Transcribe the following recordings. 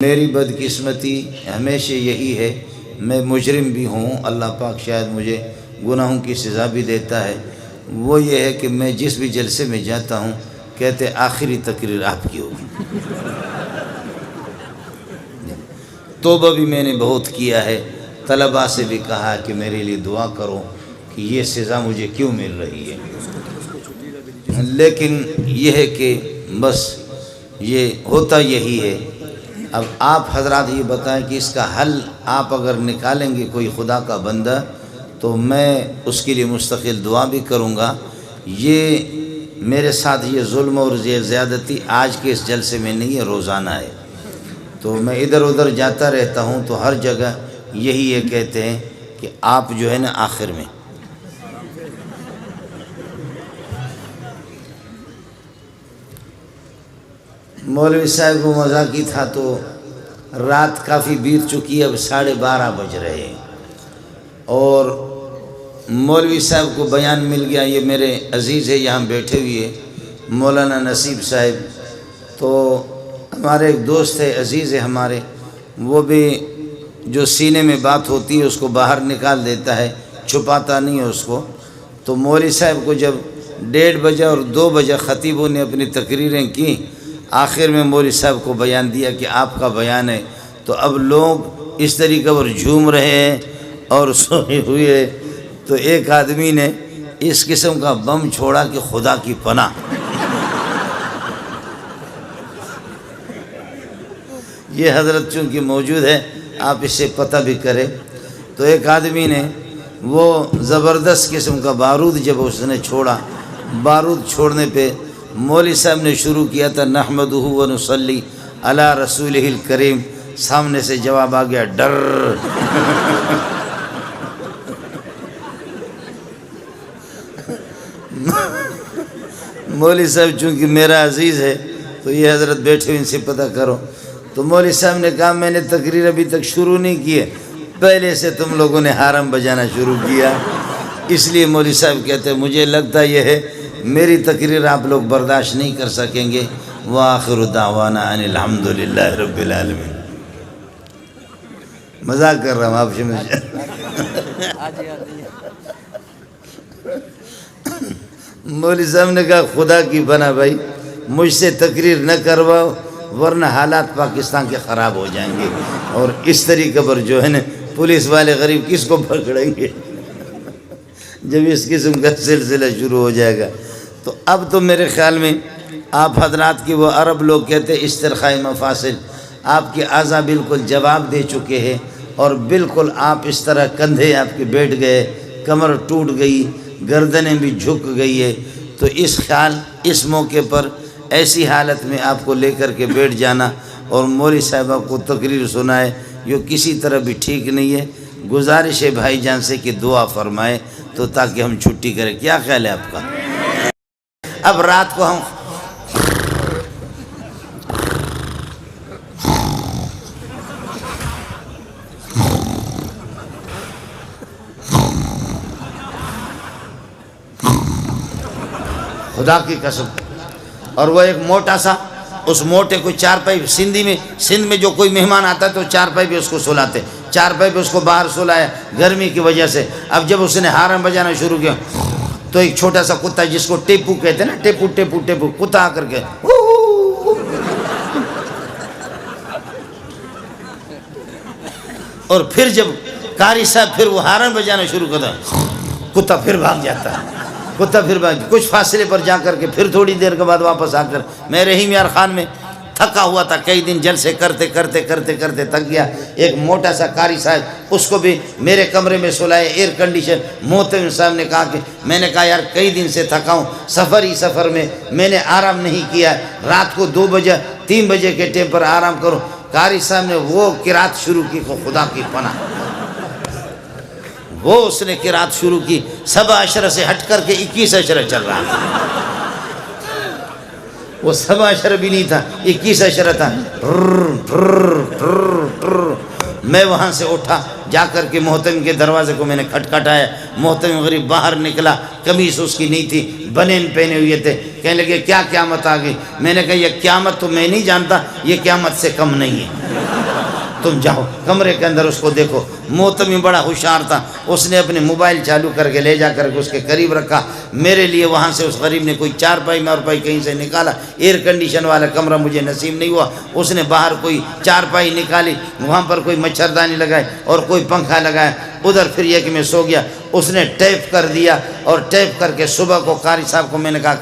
میری بدقسمتی ہمیشہ یہی ہے، میں مجرم بھی ہوں، اللہ پاک شاید مجھے گناہوں کی سزا بھی دیتا ہے، وہ یہ ہے کہ میں جس بھی جلسے میں جاتا ہوں کہتے آخری تقریر آپ کی ہوگی۔ توبہ بھی میں نے بہت کیا ہے، طلباء سے بھی کہا کہ میرے لیے دعا کرو کہ یہ سزا مجھے کیوں مل رہی ہے، لیکن یہ ہے کہ بس یہ ہوتا یہی ہے۔ اب آپ حضرات یہ بتائیں کہ اس کا حل آپ اگر نکالیں گے کوئی خدا کا بندہ تو میں اس کے لیے مستقل دعا بھی کروں گا۔ یہ میرے ساتھ یہ ظلم اور یہ زیادتی آج کے اس جلسے میں نہیں ہے، روزانہ ہے، تو میں ادھر ادھر جاتا رہتا ہوں تو ہر جگہ یہی یہ کہتے ہیں کہ آپ جو ہے نا آخر میں مولوی صاحب کو مذاقی تھا تو رات کافی بیت چکی ہے، اب 12:30 بج رہے ہیں، اور مولوی صاحب کو بیان مل گیا، یہ میرے عزیز ہے یہاں بیٹھے ہوئے مولانا نصیب صاحب، تو ہمارے ایک دوست ہے عزیز ہے ہمارے، وہ بھی جو سینے میں بات ہوتی ہے اس کو باہر نکال دیتا ہے، چھپاتا نہیں ہے اس کو۔ تو مولوی صاحب کو جب 1:30 بجے اور 2 بجے خطیبوں نے اپنی تقریریں کی، آخر میں مولوی صاحب کو بیان دیا کہ آپ کا بیان ہے، تو اب لوگ اس طریقے پر جھوم رہے ہیں اور سوئے ہوئے، تو ایک آدمی نے اس قسم کا بم چھوڑا کہ خدا کی پناہ، یہ حضرت چونکہ موجود ہے آپ اس سے پتہ بھی کریں، تو ایک آدمی نے وہ زبردست قسم کا بارود جب اس نے چھوڑا، بارود چھوڑنے پہ مولوی صاحب نے شروع کیا تھا نحمدہ و نصلی علی رسولہ الکریم، سامنے سے جواب آ گیا ڈر۔ مولوی صاحب چونکہ میرا عزیز ہے تو یہ حضرت بیٹھے ان سے پتہ کرو، تو مولوی صاحب نے کہا میں نے تقریر ابھی تک شروع نہیں کی ہے، پہلے سے تم لوگوں نے حرم بجانا شروع کیا، اس لیے مولوی صاحب کہتے ہیں مجھے لگتا یہ ہے میری تقریر آپ لوگ برداشت نہیں کر سکیں گے، وآخر دعوانا ان الحمدللہ رب العالمین۔ مذاق کر رہا ہوں آپ سے، مولوی صاحب نے کہا خدا کی بنا بھائی مجھ سے تقریر نہ کرواؤ ورنہ حالات پاکستان کے خراب ہو جائیں گے، اور اس طریقے پر جو ہے نا پولیس والے غریب کس کو پکڑیں گے جب اس قسم کا سلسلہ شروع ہو جائے گا۔ تو اب تو میرے خیال میں آپ حضرات کی وہ عرب لوگ کہتے ہیں استرخاء مفاصل، آپ کے اعضاء بالکل جواب دے چکے ہیں، اور بالکل آپ اس طرح کندھے آپ کے بیٹھ گئے، کمر ٹوٹ گئی، گردنیں بھی جھک گئی ہے، تو اس موقع پر ایسی حالت میں آپ کو لے کر کے بیٹھ جانا اور مولوی صاحب آپ کو تقریر سنائے یہ کسی طرح بھی ٹھیک نہیں ہے۔ گزارش ہے بھائی جان سے کہ دعا فرمائے تو تاکہ ہم چھٹی کریں، کیا خیال ہے آپ کا؟ اب رات کو ہم خدا کی قسم، اور وہ ایک موٹا سا، اس موٹے کو چارپائی، سندھ میں جو کوئی مہمان آتا ہے تو چارپائی پہ اس کو سلاتے، چارپائی پہ اس کو باہر سلایا گرمی کی وجہ سے۔ اب جب اس نے حرم بجانا شروع کیا تو ایک چھوٹا سا کتا جس کو ٹیپو کہتے ہیں نا، ٹیپو ٹیپو ٹیپو، کتا آ کر کے اور پھر جب قاری صاحب پھر وہ حرم بجانا شروع کرتا کتا پھر بھاگ جاتا ہے، کتا پھر کچھ فاصلے پر جا کر کے پھر تھوڑی دیر کے بعد واپس آ کر، میں رحیم یار خان میں تھکا ہوا تھا، کئی دن جلسے کرتے کرتے کرتے کرتے تھک گیا، ایک موٹا سا قاری صاحب اس کو بھی میرے کمرے میں سلائے، ایئر کنڈیشن، محتمم صاحب نے کہا کہ میں نے کہا یار کئی دن سے تھکا ہوں، سفر میں میں نے آرام نہیں کیا، رات کو 2 بجے 3 بجے کے ٹائم پر آرام کرو۔ قاری صاحب نے وہ قرات شروع کی، خدا کی پناہ، وہ اس نے قرات شروع کی، 7 اشرہ سے ہٹ کر کے 21 اشرہ چل رہا تھا، وہ 7 اشرہ بھی نہیں تھا، 21 اشرہ تھا۔ میں وہاں سے اٹھا، جا کر کے محتمم کے دروازے کو میں نے کھٹکھٹایا، محتمم غریب باہر نکلا، قمیص اس کی نہیں تھی، بنین پہنے ہوئے تھے، کہنے لگے کیا قیامت آ گئی؟ میں نے کہا یہ قیامت تو میں نہیں جانتا، یہ قیامت سے کم نہیں ہے۔ تم جاؤ کمرے کے اندر اس کو دیکھو۔ محتمی بڑا ہوشیار تھا، اس نے اپنے موبائل چالو کر کے لے جا کر کے اس کے قریب رکھا۔ میرے لیے وہاں سے اس غریب نے کوئی چارپائی مارپائی کہیں سے نکالا، ایئر کنڈیشن والا کمرہ مجھے نصیب نہیں ہوا، اس نے باہر کوئی چارپائی نکالی، وہاں پر کوئی مچھردانی لگائے اور کوئی پنکھا لگایا، ادھر پھر یہ کہ میں سو گیا۔ اس نے ٹیپ کر دیا اور ٹیپ کر کے صبح کو قاری صاحب کو میں نے کہا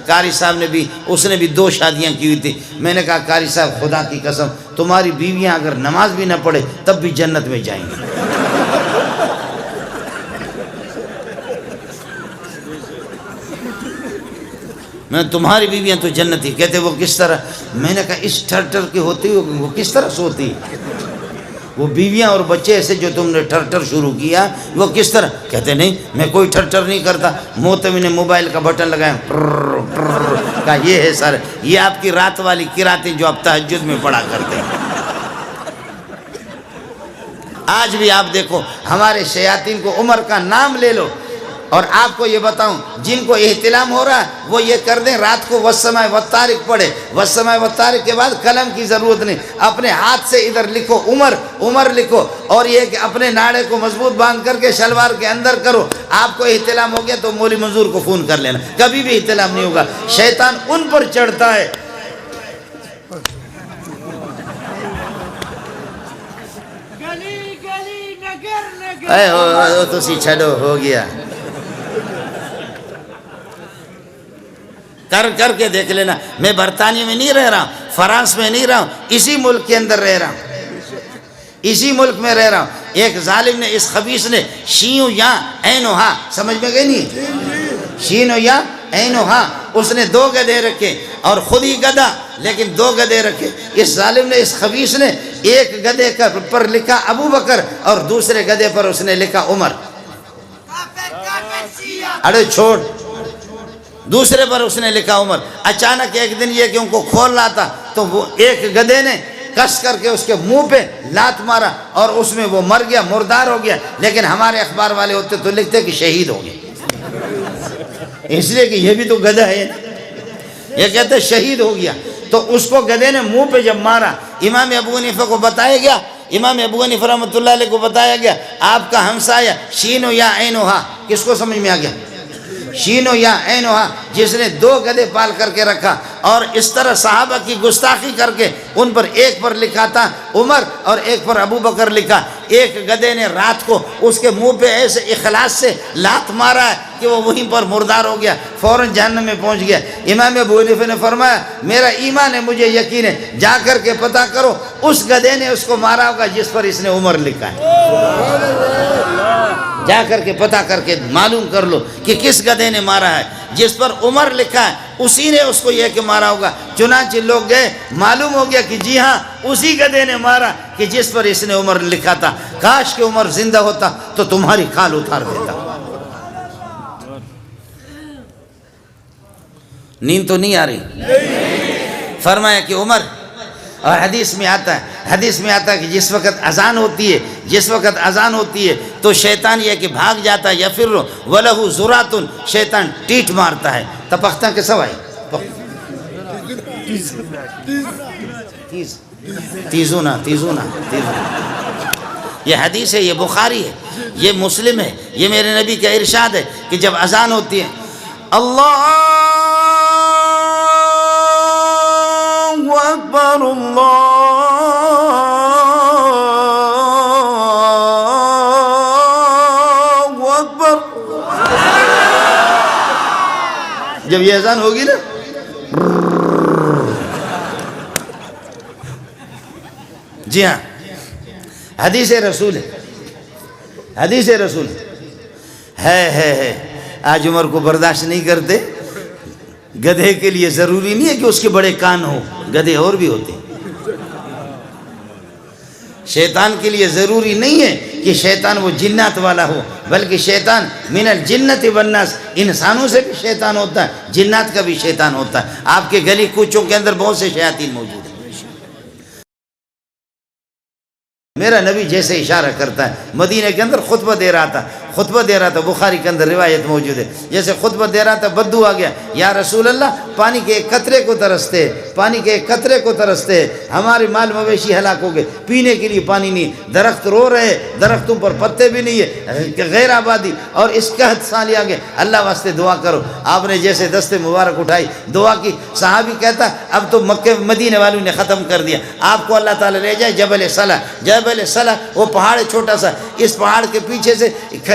قاری صاحب نے بھی، اس نے بھی 2 شادیاں کی ہوئی تھی۔ میں نے کہا قاری صاحب خدا کی قسم تمہاری بیویاں اگر نماز بھی نہ پڑھے تب بھی جنت میں جائیں گی۔ میں تمہاری بیویاں تو جنتی۔ کہتے وہ کس طرح؟ میں نے کہا اس ٹھر کی ہوتی وہ کس طرح سوتی؟ وہ بیویاں اور بچے ایسے جو تم نے ٹھر شروع کیا وہ کس طرح؟ کہتے نہیں میں کوئی ٹھر نہیں کرتا۔ محتمی نے موبائل کا بٹن لگایا، کہا یہ ہے سر، یہ آپ کی رات والی قراتیں جو آپ تہجد میں پڑھا کرتے ہیں۔ آج بھی آپ دیکھو ہمارے شیاطین کو، عمر کا نام لے لو، اور آپ کو یہ بتاؤں جن کو احتلام ہو رہا ہے وہ یہ کر دیں رات کو والسماء والطارق پڑھے، والسماء والطارق کے بعد قلم کی ضرورت نہیں، اپنے ہاتھ سے ادھر لکھو عمر لکھو، اور یہ کہ اپنے ناڑے کو مضبوط باندھ کر کے شلوار کے اندر کرو۔ آپ کو احتلام ہو گیا تو مولوی منظور کو فون کر لینا، کبھی بھی احتلام نہیں ہوگا، شیطان ان پر چڑھتا ہے۔ اے تو سی چھڑو ہو گیا، کر کے دیکھ لینا۔ میں برطانیہ میں نہیں رہ رہا ہوں، فرانس میں نہیں رہا ہوں، اسی ملک کے اندر رہ رہا ہوں، اسی ملک میں رہ رہا ہوں۔ ایک ظالم نے، اس خبیث نے شین یا عین و ہا، سمجھ میں گئی نہیں؟ شین یا عین و ہا، اس نے 2 گدھے رکھے اور خود ہی گدھا لیکن 2 گدھے رکھے۔ اس ظالم نے، اس خبیث نے ایک گدھے پر لکھا ابو بکر اور دوسرے گدھے پر اس نے لکھا عمر۔ ارے چھوڑ، دوسرے پر اس نے لکھا عمر۔ اچانک ایک دن یہ کہ ان کو کھول رہا تھا تو وہ ایک گدھے نے کس کر کے اس کے منہ پہ لات مارا اور اس میں وہ مر گیا، مردار ہو گیا۔ لیکن ہمارے اخبار والے ہوتے تو لکھتے کہ شہید ہو گئے، اس لیے کہ یہ بھی تو گدھا ہے نا، یہ کہتے شہید ہو گیا۔ تو اس کو گدھے نے منہ پہ جب مارا، امام ابو حنیفہ کو بتایا گیا، امام ابو حنیفہ رحمۃ اللہ علیہ کو بتایا گیا آپ کا ہمسایہ شین و یا عین و ہا، کس کو سمجھ میں آ گیا؟ شین و یا عین و ہا، جس نے 2 گدھے پال کر کے رکھا اور اس طرح صحابہ کی گستاخی کر کے ان پر ایک پر لکھا تھا عمر اور ایک پر ابو بکر لکھا۔ ایک گدھے نے رات کو اس کے منہ پہ ایسے اخلاص سے لات مارا ہے کہ وہ وہیں پر مردار ہو گیا، فوراً جہنم میں پہنچ گیا۔ امام ابو حنیفہ نے فرمایا میرا ایمان ہے، مجھے یقین ہے، جا کر کے پتہ کرو اس گدھے نے اس کو مارا ہوگا جس پر اس نے عمر لکھا ہے، جا کر کے پتہ کر کے معلوم کر لو کہ کس گدھے نے مارا ہے۔ جس پر عمر لکھا ہے اسی نے اس کو یہ کہ مارا ہوگا۔ چنانچہ لوگ گئے، معلوم ہو گیا کہ جی ہاں اسی گدھے نے مارا کہ جس پر اس نے عمر لکھا تھا۔ کاش کہ عمر زندہ ہوتا تو تمہاری کھال اتار دیتا۔ نیند تو نہیں آ رہی؟ فرمایا کہ عمر، اور حدیث میں آتا ہے کہ جس وقت اذان ہوتی ہے تو شیطان یہ کہ بھاگ جاتا ہے، یا پھر وَلَهُ زُرَاتٌ، شیطان ٹیٹ مارتا ہے۔ تپختہ کے سوائے تیزونا، یہ حدیث ہے، یہ بخاری ہے، یہ مسلم ہے، یہ میرے نبی کا ارشاد ہے کہ جب اذان ہوتی ہے اللہ اکبر اللہ اکبر، جب یہ اذان ہوگی نا جی ہاں حدیث رسول ہے۔ آج عمر کو برداشت نہیں کرتے۔ گدھے کے لیے ضروری نہیں ہے کہ اس کے بڑے کان ہو، گدھے اور بھی ہوتے ہیں۔ شیطان کے لیے ضروری نہیں ہے کہ شیطان وہ جنات والا ہو، بلکہ شیطان من الجنت والناس، انسانوں سے بھی شیطان ہوتا ہے، جنات کا بھی شیطان ہوتا ہے۔ آپ کے گلی کوچوں کے اندر بہت سے شیاطین موجود ہیں۔ میرا نبی جیسے اشارہ کرتا ہے، مدینہ کے اندر خطبہ دے رہا تھا، بخاری کے اندر روایت موجود ہے، جیسے خطبہ دے رہا تھا بدو آ گیا، یا رسول اللہ پانی کے ایک قطرے کو ترستے، پانی کے ایک قطرے کو ترستے، ہمارے مال مویشی ہلاک ہو گئے، پینے کے لیے پانی نہیں، درخت رو رہے، درختوں پر پتے بھی نہیں ہے، غیر آبادی، اور اس قحط سالی آگے اللہ واسطے دعا کرو۔ آپ نے جیسے دست مبارک اٹھائی دعا کی، صحابی کہتا اب تو مکہ مدینے والوں نے ختم کر دیا، آپ کو اللہ تعالیٰ لے جائے جبل صلح۔ جبل صلح وہ پہاڑ چھوٹا سا، اس پہاڑ کے پیچھے سے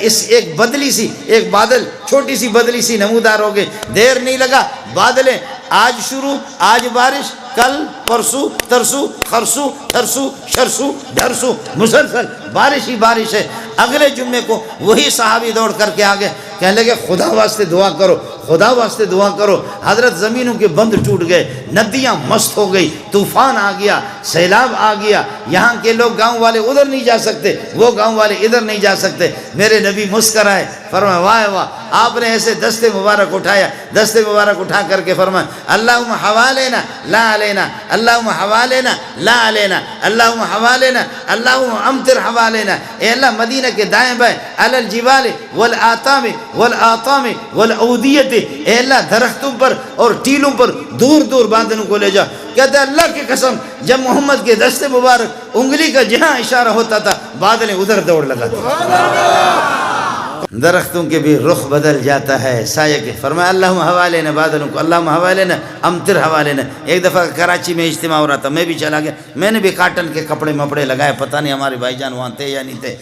اس ایک بدلی سی، ایک بادل، چھوٹی سی بدلی سی نمودار ہو گئی، دیر نہیں لگا، بادلیں آج شروع، آج بارش، کل پرسو ترسو خرسو ترسو شرسو ڈھرسو، مسلسل بارش ہی بارش ہے۔ اگلے جمعے کو وہی صحابی دوڑ کر کے آگے کہنے لگے خدا واسطے دعا کرو، خدا واسطے دعا کرو۔ حضرت زمینوں کے بند ٹوٹ گئے، ندیاں مست ہو گئی، طوفان آ گیا، سیلاب آ گیا، یہاں کے لوگ گاؤں والے ادھر نہیں جا سکتے، وہ گاؤں والے ادھر نہیں جا سکتے۔ میرے نبی مسکرائے، فرمایا واہ واہ، آپ نے ایسے دست مبارک اٹھایا، دست مبارک اٹھا کر کے فرمایا اللہم حوالینا لا علینا، اللہم حوالینا لا علینا، اللہم حوالینا، اللہم امطر حوالینا۔ اے اللہ مدینہ کے دائیں بائیں علی الجبال والآتام والآطام والعودیت، اے اللہ درختوں پر اور ٹیلوں پر دور دور بادلوں کو لے جا۔ کہتے ہیں اللہ کی قسم جب محمد کے دست مبارک انگلی کا جہاں اشارہ ہوتا تھا بادلیں ادھر دوڑ لگاتے، درختوں کے بھی رخ بدل جاتا ہے سایہ کے۔ فرمایا اللہم حوالینا، بادلوں کو اللہم حوالینا امطر حوالینا۔ ایک دفعہ کراچی میں اجتماع ہو رہا تھا، میں بھی چلا گیا، میں نے بھی کاٹن کے کپڑے مپڑے لگائے، پتہ نہیں ہمارے بھائی جان وہاں تھے یا نہیں تھے،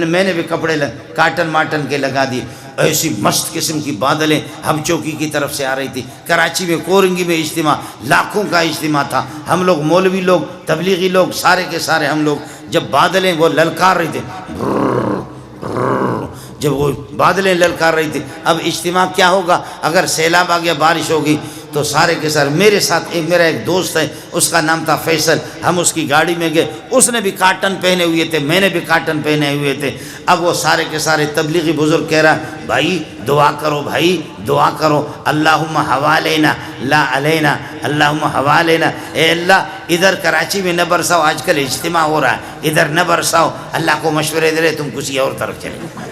میں نے بھی کپڑے کاٹن ماٹن کے لگا دیے۔ ایسی مست قسم کی بادلیں ہم چوکی کی طرف سے آ رہی تھی۔ کراچی میں کورنگی میں اجتماع، لاکھوں کا اجتماع تھا، ہم لوگ مولوی لوگ، تبلیغی لوگ، سارے کے سارے ہم لوگ، جب بادلیں وہ للکار رہی تھے، جب وہ بادلیں للکار رہی تھی، اب اجتماع کیا ہوگا اگر سیلاب آ گیا، بارش ہوگی تو سارے کے سارے میرے ساتھ میرا ایک دوست ہے، اس کا نام تھا فیصل، ہم اس کی گاڑی میں گئے، اس نے بھی کاٹن پہنے ہوئے تھے، میں نے بھی کاٹن پہنے ہوئے تھے۔ اب وہ سارے کے سارے تبلیغی بزرگ کہہ رہا بھائی دعا کرو، بھائی دعا کرو، اللہم حوالینا لا علینا، اللہم حوالینا، اے اللہ ادھر کراچی میں نہ برساؤ، آج کل اجتماع ہو رہا ہے ادھر نہ برساؤ، اللہ کو مشورے دے رہے تم کسی اور طرف چلے۔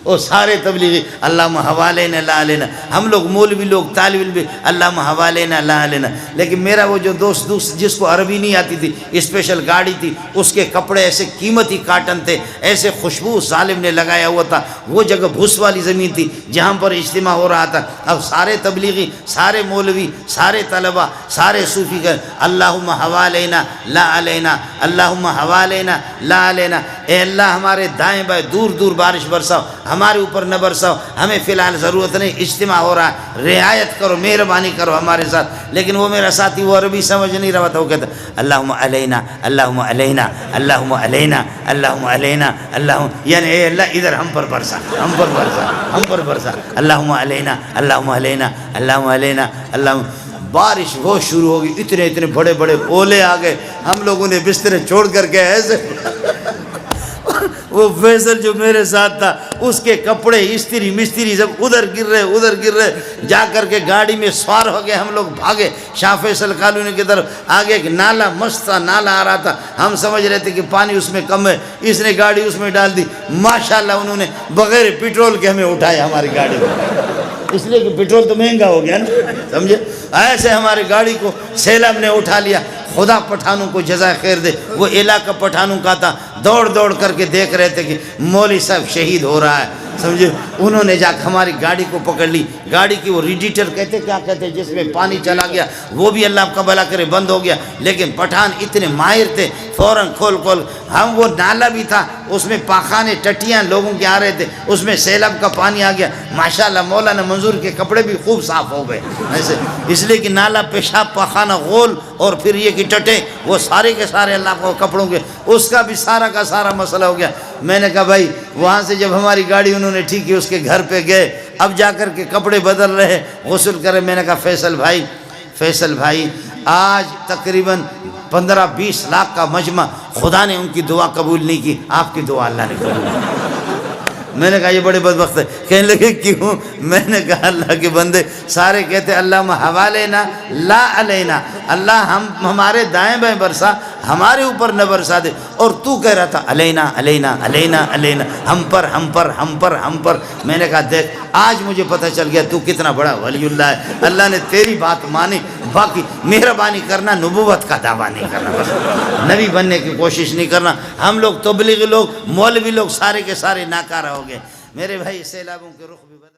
وہ سارے تبلیغی اللہم حوالینا لا علینا، ہم لوگ مولوی لوگ طالب علم بھی اللہم حوالینا لا علینا۔ لیکن میرا وہ جو دوست جس کو عربی نہیں آتی تھی، اسپیشل گاڑی تھی، اس کے کپڑے ایسے قیمتی کاٹن تھے، ایسے خوشبو ظالم نے لگایا ہوا تھا، وہ جگہ بھوس والی زمین تھی جہاں پر اجتماع ہو رہا تھا۔ اب سارے تبلیغی، سارے مولوی، سارے طلبہ، سارے صوفی کہ اللہم حوالینا لا علینا، اللہم حوالینا لا علینا، اے اللہ ہمارے دائیں بائیں دور دور بارش برساؤ، ہمارے اوپر نہ برساؤ، ہمیں فی الحال ضرورت نہیں، اجتماع ہو رہا ہے، رعایت کرو، مہربانی کرو ہمارے ساتھ۔ لیکن وہ میرا ساتھی وہ عربی سمجھ نہیں رہا تھا، وہ کہتا اللہم علینا اللہم علینا اللہم علینا اللہم علینا اللہم، یعنی اے اللہ ادھر ہم پر برسا، ہم پر برسا، ہم پر برسا، اللہم علینا اللہم علینا اللہم علینا اللہم۔ بارش وہ شروع ہوگی، اتنے بڑے بڑے اولے آ گئے، ہم لوگوں نے بسترے چھوڑ کر کے ایسے وہ فیصل جو میرے ساتھ تھا اس کے کپڑے استری مستری سب ادھر گر رہے، جا کر کے گاڑی میں سوار ہو گئے، ہم لوگ بھاگے شاہ فیصل کالونی کی طرف۔ آگے ایک نالا مست تھا، نالا آ رہا تھا، ہم سمجھ رہے تھے کہ پانی اس میں کم ہے، اس نے گاڑی اس میں ڈال دی، ماشاءاللہ انہوں نے بغیر پیٹرول کے ہمیں اٹھایا ہماری گاڑی کو، اس لیے کہ پیٹرول تو مہنگا ہو گیا نا، سمجھے، ایسے ہماری گاڑی کو سیلاب نے اٹھا لیا۔ خدا پٹھانوں کو جزائے خیر دے، وہ علاقہ پٹھانوں کا تھا، دوڑ کر کے دیکھ رہے تھے کہ مولوی صاحب شہید ہو رہا ہے، سمجھے، انہوں نے جا کے ہماری گاڑی کو پکڑ لی، گاڑی کی وہ ریڈیٹر کیا کہتے جس میں پانی چلا گیا، وہ بھی اللہ کا بھلا کرے بند ہو گیا۔ لیکن پٹھان اتنے ماہر تھے، فوراً کھول ہم، وہ نالا بھی تھا، اس میں پاخانے ٹٹیاں لوگوں کے آ رہے تھے، اس میں سیلاب کا پانی آ گیا، ماشاءاللہ مولانا منظور کے کپڑے بھی خوب صاف ہو گئے ایسے، اس لیے کہ نالا پیشاب پاخانہ غول اور پھر یہ کہ ٹٹے، وہ سارے کے سارے اللہ کو کپڑوں کے، اس کا بھی سارا کا سارا مسئلہ ہو گیا۔ میں نے کہا بھائی وہاں سے جب ہماری گاڑی انہوں نے ٹھیک کی، اس کے گھر پہ گئے، اب جا کر کے کپڑے بدل رہے، غسل کرے۔ میں نے کہا فیصل بھائی آج تقریباً 15-20 لاکھ کا مجمع، خدا نے ان کی دعا قبول نہیں کی، آپ کی دعا اللہ نے قبول کی۔ میں نے کہا یہ بڑے بدبخت ہے، کہنے لگے کیوں؟ میں نے کہا اللہ کے بندے سارے کہتے اللہم حوالینا لا علینا، اللہ ہمارے دائیں بائیں برسا، ہمارے اوپر نہ برسا دے. اور تو کہہ رہا تھا علینا علینا علینا علینا، ہم پر ہم پر ہم پر ہم پر. میں نے کہا دیکھ آج مجھے پتہ چل گیا تو کتنا بڑا ولی اللہ ہے. اللہ نے تیری بات مانی، باقی مہربانی کرنا، نبوت کا دعویٰ نہیں کرنا، بس نبی بننے کی کوشش نہیں کرنا. ہم لوگ تبلیغی لوگ، مولوی لوگ سارے کے سارے ناکارہ ہو گئے. میرے بھائی سیلابوں کے رخ بھی بدل